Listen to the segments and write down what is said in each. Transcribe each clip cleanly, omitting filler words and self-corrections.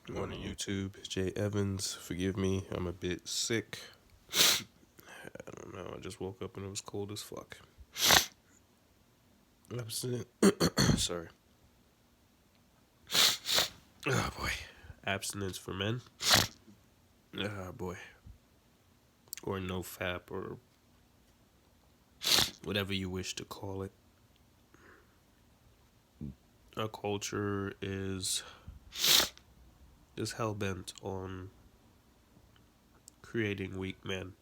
On YouTube, Jay Evans. Forgive me, I'm a bit sick. I don't know. I just woke up and it was cold as fuck. Abstinent. Sorry. Oh boy. Abstinence for men. Ah boy. Or no fap or whatever you wish to call it. Our culture is just hell bent on creating weak men.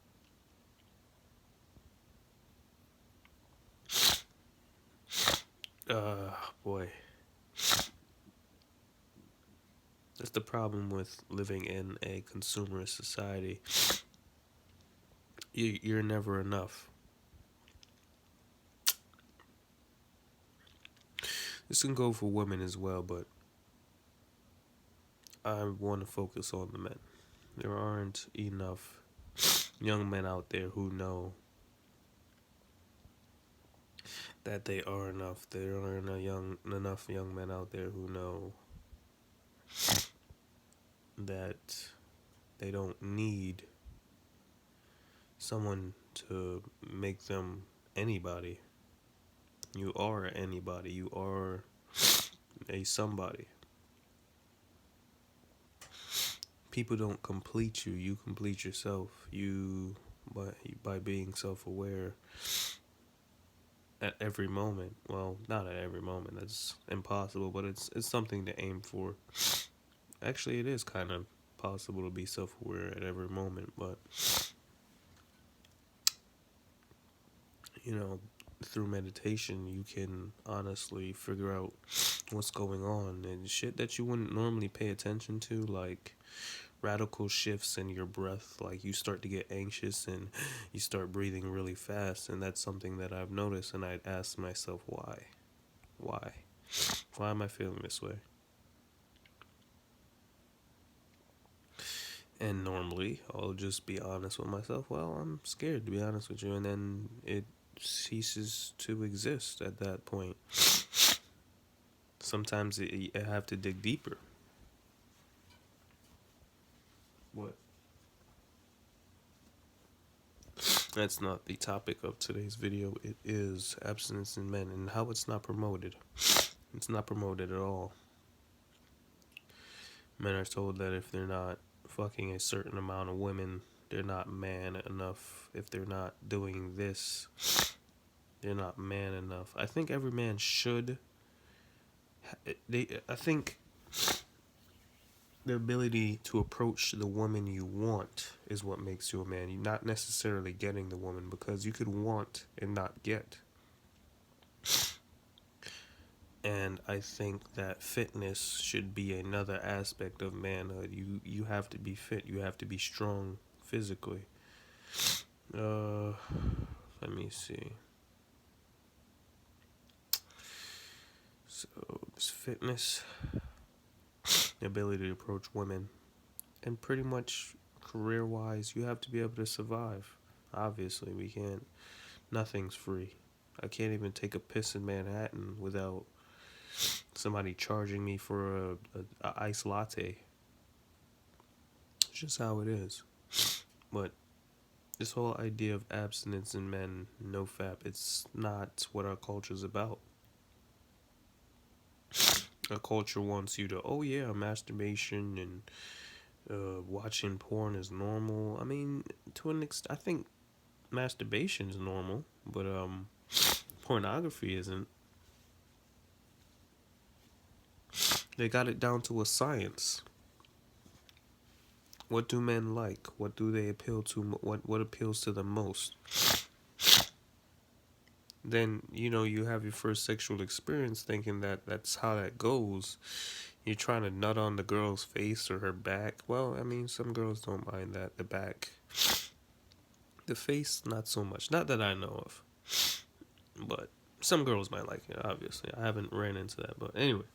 Boy. That's the problem with living in a consumerist society. You're never enough. This can go for women as well, but I want to focus on the men. There aren't enough young men out there who know that they are enough. There aren't enough young men out there who know that they don't need someone to make them anybody. You are anybody. You are a somebody. People don't complete you. You complete yourself. You by being self-aware at every moment. Well, not at every moment. That's impossible, but it's something to aim for. Actually, it is kind of possible to be self-aware at every moment, but you know, through meditation, you can honestly figure out what's going on and shit that you wouldn't normally pay attention to, like radical shifts in your breath. Like you start to get anxious and you start breathing really fast, and that's something that I've noticed, and I'd ask myself why. Why? Why am I feeling this way? And normally, I'll just be honest with myself. Well, I'm scared, to be honest with you. And then it ceases to exist at that point. Sometimes I have to dig deeper. What? That's not the topic of today's video. It is abstinence in men and how it's not promoted. It's not promoted at all. Men are told that if they're not fucking a certain amount of women, they're not man enough. If they're not doing this, they're not man enough. I think every man should. I think the ability to approach the woman you want is what makes you a man. You're not necessarily getting the woman, because you could want and not get. And I think that fitness should be another aspect of manhood. You have to be fit. You have to be strong physically. Uh, Let me see. So this fitness, the ability to approach women, and pretty much career-wise, you have to be able to survive. Obviously, we can't. Nothing's free. I can't even take a piss in Manhattan without somebody charging me for a iced latte. It's just how it is. But this whole idea of abstinence in men, no fap, it's not what our culture's about. Our culture wants you to, oh yeah, masturbation and watching porn is normal. I mean, to an extent, I think masturbation is normal, but pornography isn't. They got it down to a science. What do men like? What do they appeal to? What appeals to them most? Then you have your first sexual experience thinking that that's how that goes. You're trying to nut on the girl's face or her back. Well, I mean, some girls don't mind that, the back. The face, not so much. Not that I know of. But some girls might like it, obviously. I haven't ran into that. But anyway,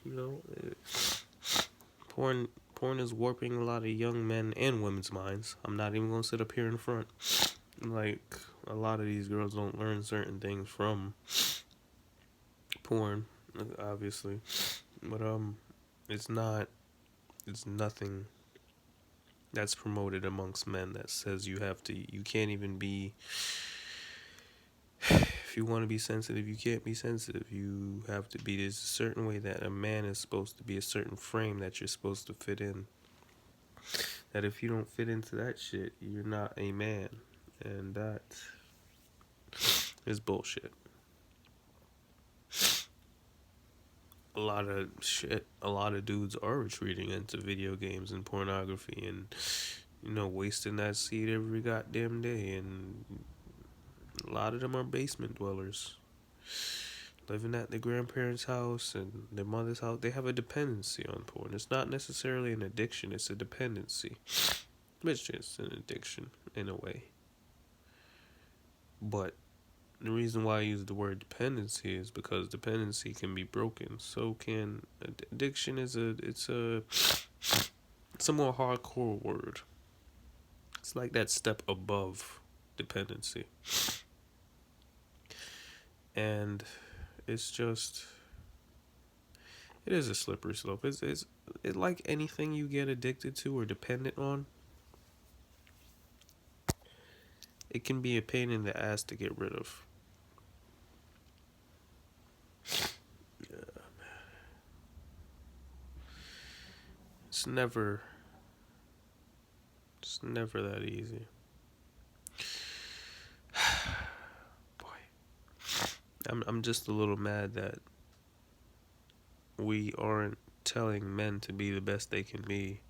you know, porn is warping a lot of young men and women's minds. I'm not even going to sit up here in front. Like, a lot of these girls don't learn certain things from porn, obviously. But it's not. It's nothing that's promoted amongst men that says you have to. You can't even be. If you want to be sensitive, you can't be sensitive. You have to be. There's a certain way that a man is supposed to be. A certain frame that you're supposed to fit in. That if you don't fit into that shit, you're not a man, and that is bullshit. A lot of shit. A lot of dudes are retreating into video games and pornography, and wasting that seed every goddamn day. And a lot of them are basement dwellers, living at their grandparents' house and their mother's house. They have a dependency on porn. It's not necessarily an addiction. It's a dependency. It's just an addiction in a way. But the reason why I use the word dependency is because dependency can be broken. So can addiction. It's a more hardcore word. It's like that step above dependency. And it's just, it is a slippery slope. It's like anything you get addicted to or dependent on. It can be a pain in the ass to get rid of. Yeah. It's never that easy. Boy. I'm just a little mad that we aren't telling men to be the best they can be.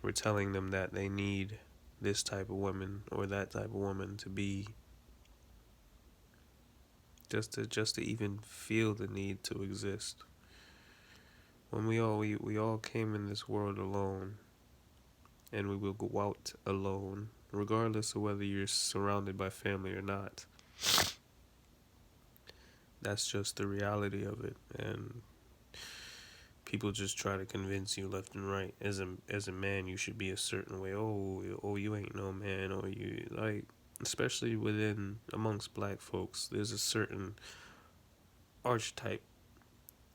We're telling them that they need this type of woman or that type of woman to be, just to even feel the need to exist. When we all came in this world alone, and we will go out alone, regardless of whether you're surrounded by family or not. That's just the reality of it, and people just try to convince you left and right. As a man, you should be a certain way. Oh, you ain't no man. Or you like, especially amongst black folks, there's a certain archetype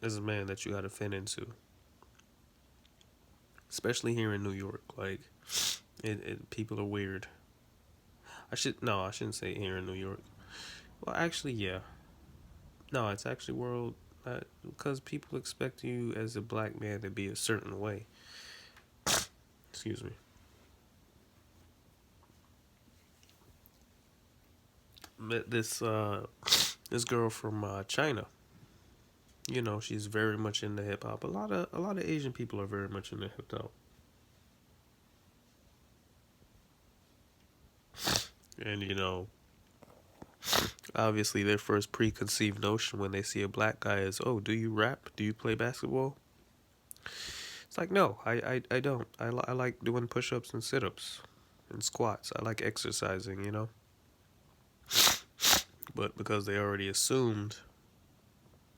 as a man that you got to fit into. Especially here in New York, like people are weird. I shouldn't say here in New York. Well, actually, yeah. No, it's actually world, because people expect you as a black man to be a certain way. Excuse me. Met this girl from China. She's very much into hip hop. A lot of Asian people are very much into hip hop. And obviously their first preconceived notion when they see a black guy is, "Oh, do you rap? Do you play basketball?" It's like, no, I don't. I like doing push-ups and sit-ups and squats. I like exercising. But because they already assumed,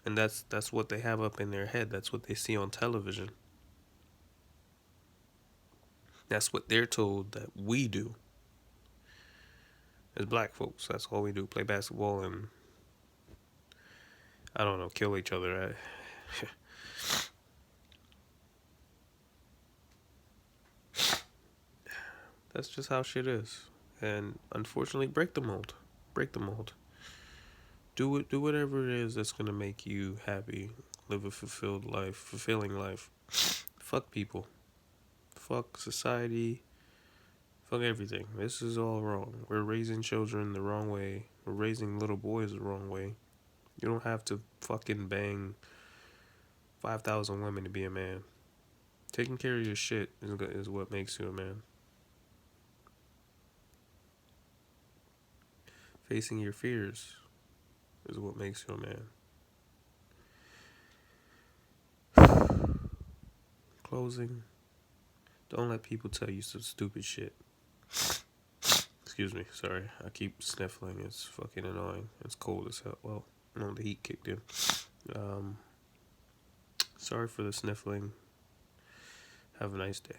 and that's what they have up in their head. That's what they see on television. That's what they're told that we do. As black folks, that's all we do. Play basketball and, I don't know, kill each other. That's just how shit is. And unfortunately, break the mold. Break the mold. Do whatever it is that's gonna make you happy. Live a fulfilling life. Fuck people. Fuck society. Fuck everything. This is all wrong. We're raising children the wrong way. We're raising little boys the wrong way. You don't have to fucking bang 5,000 women to be a man. Taking care of your shit is what makes you a man. Facing your fears is what makes you a man. Closing. Don't let people tell you some stupid shit. Excuse me, sorry. I keep sniffling. It's fucking annoying. It's cold as hell. Well, no, the heat kicked in. Sorry for the sniffling. Have a nice day.